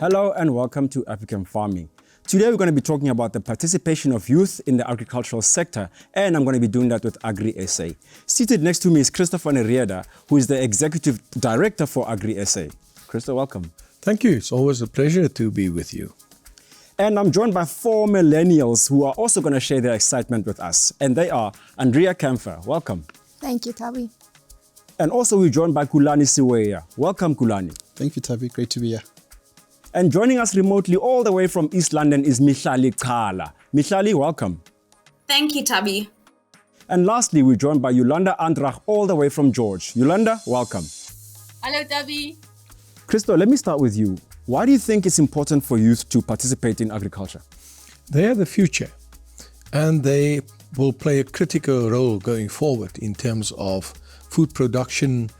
Hello and welcome to African Farming. Today we're going to be talking about the participation of youth in the agricultural sector, and I'm going to be doing that with Agri SA. Seated next to me is Christo and Rheede, who is the Executive Director for Agri SA. Christo, welcome. Thank you. It's always a pleasure to be with you. And I'm joined by 4 millennials who are also going to share their excitement with us. And they are Andrea Kempfer. Welcome. Thank you, Tabi. And also we're joined by Kulani Siweya. Welcome, Kulani. Thank you, Tabi. Great to be here. And joining us remotely all the way from East London is Mihlali Khala. Mihlali, welcome. Thank you, Tabi. And lastly, we're joined by Yolanda Andrach all the way from George. Yolanda, welcome. Hello, Tabi. Christo, let me start with you. Why do you think it's important for youth to participate in agriculture? They are the future, and they will play a critical role going forward in terms of food production,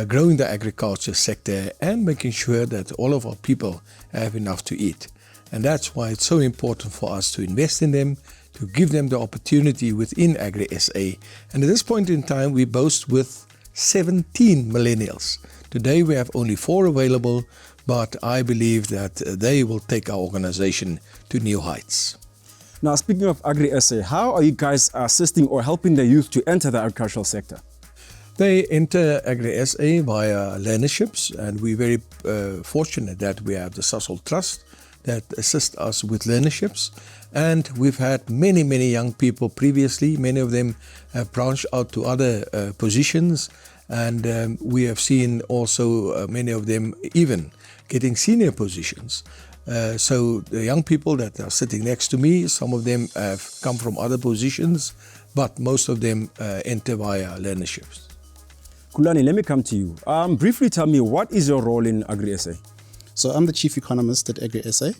growing the agriculture sector, and making sure that all of our people have enough to eat. And that's why it's so important for us to invest in them, to give them the opportunity within Agri SA. And at this point in time, we boast with 17 millennials. Today we have only 4 available, but I believe that they will take our organization to new heights. Now, speaking of Agri SA, how are you guys assisting or helping the youth to enter the agricultural sector? They enter Agri SA via learnerships, and we're very fortunate that we have the Sasol Trust that assist us with learnerships. And we've had many young people previously. Many of them have branched out to other positions, and we have seen also many of them even getting senior positions. So the young people that are sitting next to me, some of them have come from other positions, but most of them enter via learnerships. Kulani, let me come to you. Briefly tell me, what is your role in Agri SA? So I'm the Chief Economist at Agri SA.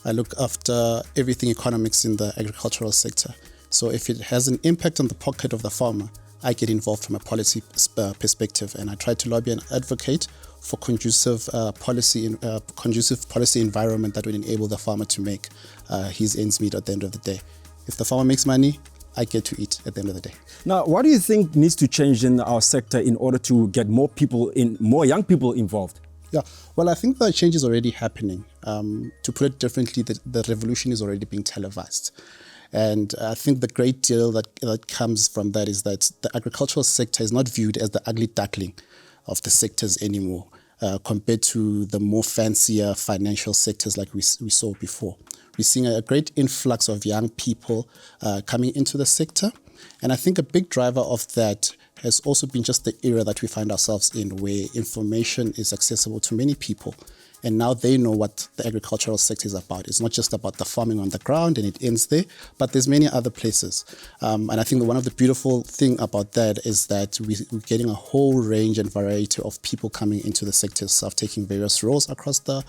I look after everything economics in the agricultural sector. So if it has an impact on the pocket of the farmer, I get involved from a policy perspective, and I try to lobby and advocate for conducive policy environment that would enable the farmer to make his ends meet at the end of the day. If the farmer makes money, I get to eat at the end of the day. Now, what do you think needs to change in our sector in order to get more young people involved? Yeah, well, I think the change is already happening. To put it differently, the revolution is already being televised. And I think the great deal that comes from that is that the agricultural sector is not viewed as the ugly duckling of the sectors anymore, compared to the more fancier financial sectors like we saw before. We're seeing a great influx of young people coming into the sector. And I think a big driver of that has also been just the era that we find ourselves in, where information is accessible to many people. And now they know what the agricultural sector is about. It's not just about the farming on the ground and it ends there, but there's many other places. And I think that one of the beautiful thing about that is that we're getting a whole range and variety of people coming into the sector itself, taking various roles across the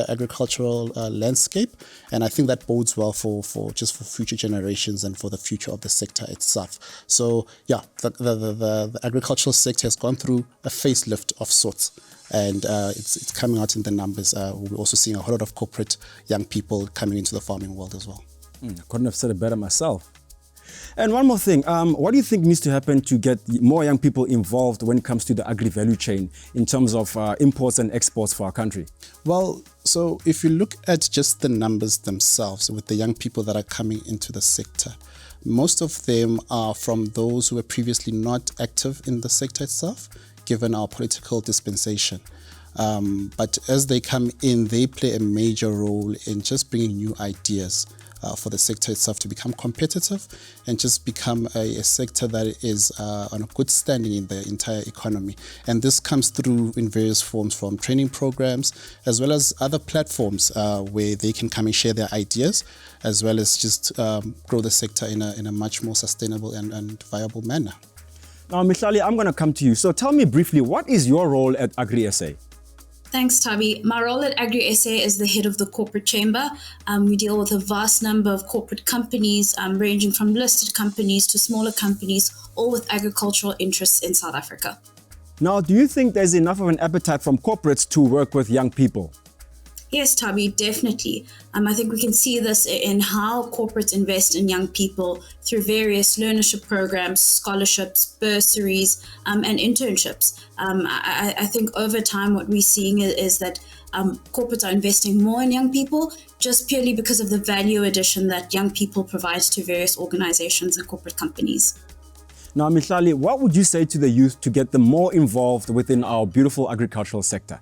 agricultural landscape. And I think that bodes well for future generations and for the future of the sector itself. So yeah, the agricultural sector has gone through a facelift of sorts. And it's coming out in the numbers. We're also seeing a whole lot of corporate young people coming into the farming world as well. I couldn't have said it better myself. And one more thing, what do you think needs to happen to get more young people involved when it comes to the agri value chain in terms of imports and exports for our country? Well, so if you look at just the numbers themselves with the young people that are coming into the sector, most of them are from those who were previously not active in the sector itself, given our political dispensation. But as they come in, they play a major role in just bringing new ideas for the sector itself to become competitive and just become a sector that is on a good standing in the entire economy. And this comes through in various forms, from training programs, as well as other platforms where they can come and share their ideas, as well as just grow the sector in a much more sustainable and viable manner. Now, Mihlali, I'm going to come to you. So tell me briefly, what is your role at Agri SA? Thanks, Tabi. My role at Agri SA is the head of the corporate chamber. We deal with a vast number of corporate companies, ranging from listed companies to smaller companies, all with agricultural interests in South Africa. Now, do you think there's enough of an appetite from corporates to work with young people? Yes, Tabi, definitely. I think we can see this in how corporates invest in young people through various learnership programs, scholarships, bursaries, and internships. I think over time what we're seeing is that corporates are investing more in young people, just purely because of the value addition that young people provide to various organizations and corporate companies. Now, Mihlali, what would you say to the youth to get them more involved within our beautiful agricultural sector?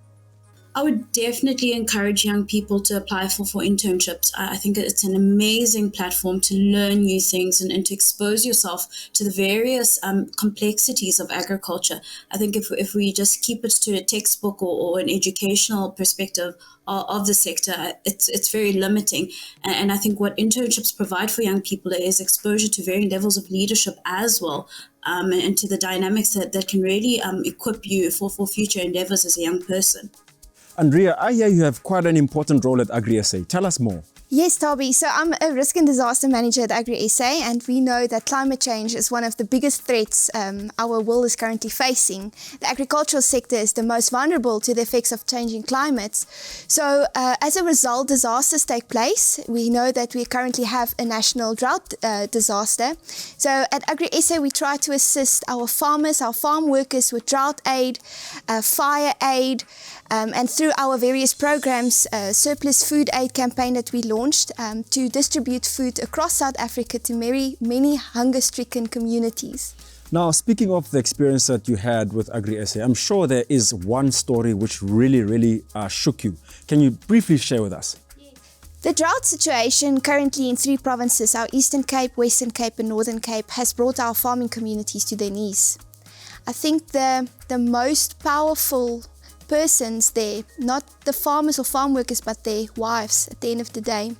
I would definitely encourage young people to apply for internships. I think it's an amazing platform to learn new things and to expose yourself to the various complexities of agriculture. I think if we just keep it to a textbook or an educational perspective of the sector, it's very limiting. And I think what internships provide for young people is exposure to varying levels of leadership as well, and to the dynamics that can really equip you for future endeavors as a young person. Andrea, I hear you have quite an important role at Agri SA. Tell us more. Yes, Toby. So I'm a risk and disaster manager at Agri SA, and we know that climate change is one of the biggest threats our world is currently facing. The agricultural sector is the most vulnerable to the effects of changing climates. So as a result, disasters take place. We know that we currently have a national drought disaster. So at Agri SA, we try to assist our farmers, our farm workers with drought aid, fire aid, and through our various programs, surplus food aid campaign that we launched to distribute food across South Africa to many hunger-stricken communities. Now, speaking of the experience that you had with Agri SA, I'm sure there is one story which really shook you. Can you briefly share with us? The drought situation currently in 3 provinces, our Eastern Cape, Western Cape and Northern Cape, has brought our farming communities to their knees. I think the most powerful persons there, not the farmers or farm workers, but their wives at the end of the day.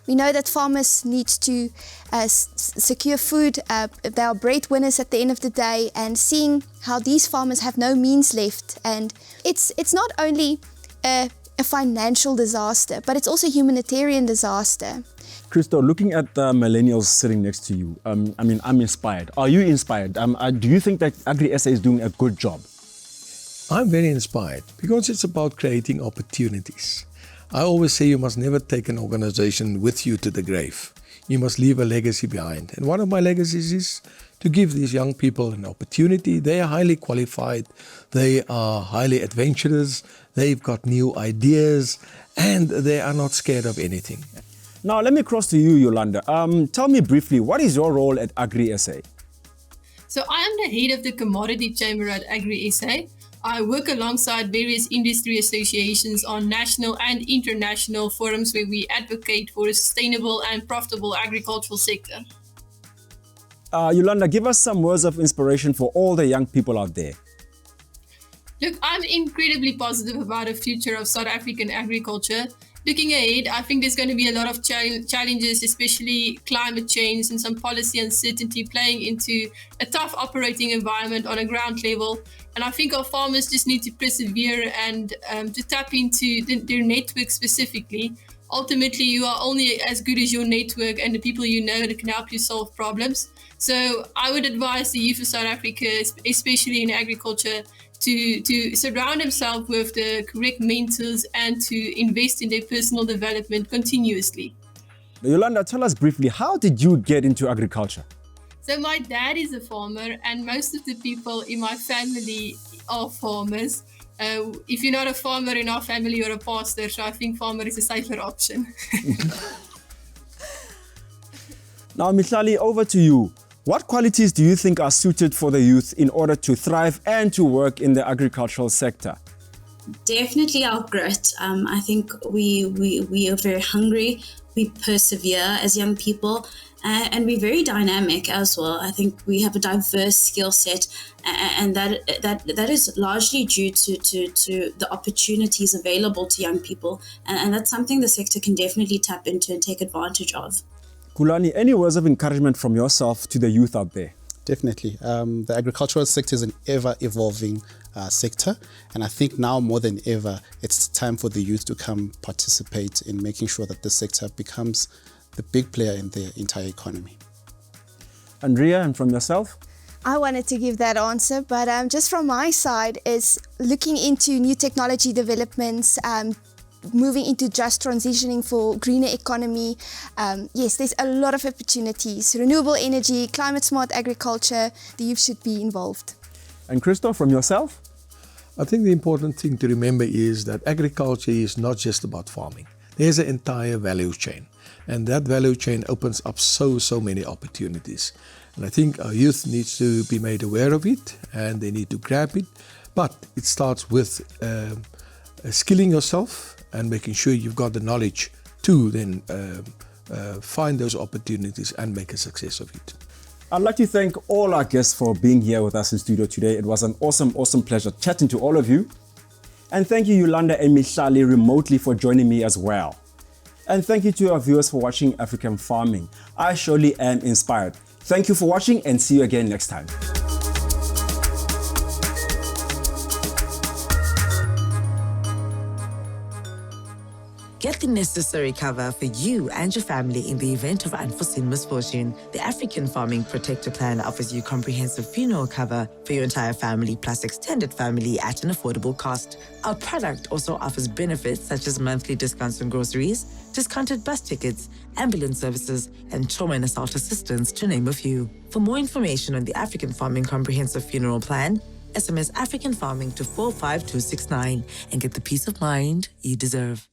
We know that farmers need to secure food. They are breadwinners at the end of the day, and seeing how these farmers have no means left. And it's not only a financial disaster, but it's also a humanitarian disaster. Christo, looking at the millennials sitting next to you, I'm inspired. Are you inspired? Do you think that Agri SA is doing a good job? I'm very inspired because it's about creating opportunities. I always say you must never take an organization with you to the grave. You must leave a legacy behind. And one of my legacies is to give these young people an opportunity. They are highly qualified, they are highly adventurous, they've got new ideas, and they are not scared of anything. Now, let me cross to you, Yolanda. Tell me briefly, what is your role at Agri SA? So I am the head of the Commodity Chamber at Agri SA. I work alongside various industry associations on national and international forums where we advocate for a sustainable and profitable agricultural sector. Yolanda, give us some words of inspiration for all the young people out there. Look, I'm incredibly positive about the future of South African agriculture. Looking ahead, I think there's going to be a lot of challenges, especially climate change and some policy uncertainty playing into a tough operating environment on a ground level. And I think our farmers just need to persevere and to tap into their network specifically. Ultimately, you are only as good as your network and the people you know that can help you solve problems. So I would advise the youth of South Africa, especially in agriculture, to surround themselves with the correct mentors and to invest in their personal development continuously. Yolanda, tell us briefly, how did you get into agriculture? So my dad is a farmer and most of the people in my family are farmers. If you're not a farmer in our family, you're a pastor, so I think farmer is a safer option. Now, Mihlali, over to you. What qualities do you think are suited for the youth in order to thrive and to work in the agricultural sector? Definitely our grit. I think we are very hungry, we persevere as young people, and we're very dynamic as well. I think we have a diverse skill set, and that is largely due to the opportunities available to young people, and that's something the sector can definitely tap into and take advantage of. Kulani, any words of encouragement from yourself to the youth out there? Definitely. The agricultural sector is an ever-evolving sector, and I think now more than ever, it's time for the youth to come participate in making sure that this sector becomes the big player in the entire economy. Andrea, and from yourself? I wanted to give that answer, but just from my side is looking into new technology developments, moving into just transitioning for greener economy. Yes, there's a lot of opportunities. Renewable energy, climate smart agriculture, the youth should be involved. And Christo, from yourself? I think the important thing to remember is that agriculture is not just about farming. There's an entire value chain, and that value chain opens up so many opportunities. And I think our youth needs to be made aware of it, and they need to grab it. But it starts with skilling yourself and making sure you've got the knowledge to then find those opportunities and make a success of it. I'd like to thank all our guests for being here with us in studio today. It was an awesome pleasure chatting to all of you. And thank you, Yolanda and Mihlali, remotely for joining me as well. And thank you to our viewers for watching African Farming. I surely am inspired. Thank you for watching, and see you again next time. Get the necessary cover for you and your family in the event of unforeseen misfortune. The African Farming Protector Plan offers you comprehensive funeral cover for your entire family plus extended family at an affordable cost. Our product also offers benefits such as monthly discounts on groceries, discounted bus tickets, ambulance services, and trauma and assault assistance, to name a few. For more information on the African Farming Comprehensive Funeral Plan, SMS African Farming to 45269 and get the peace of mind you deserve.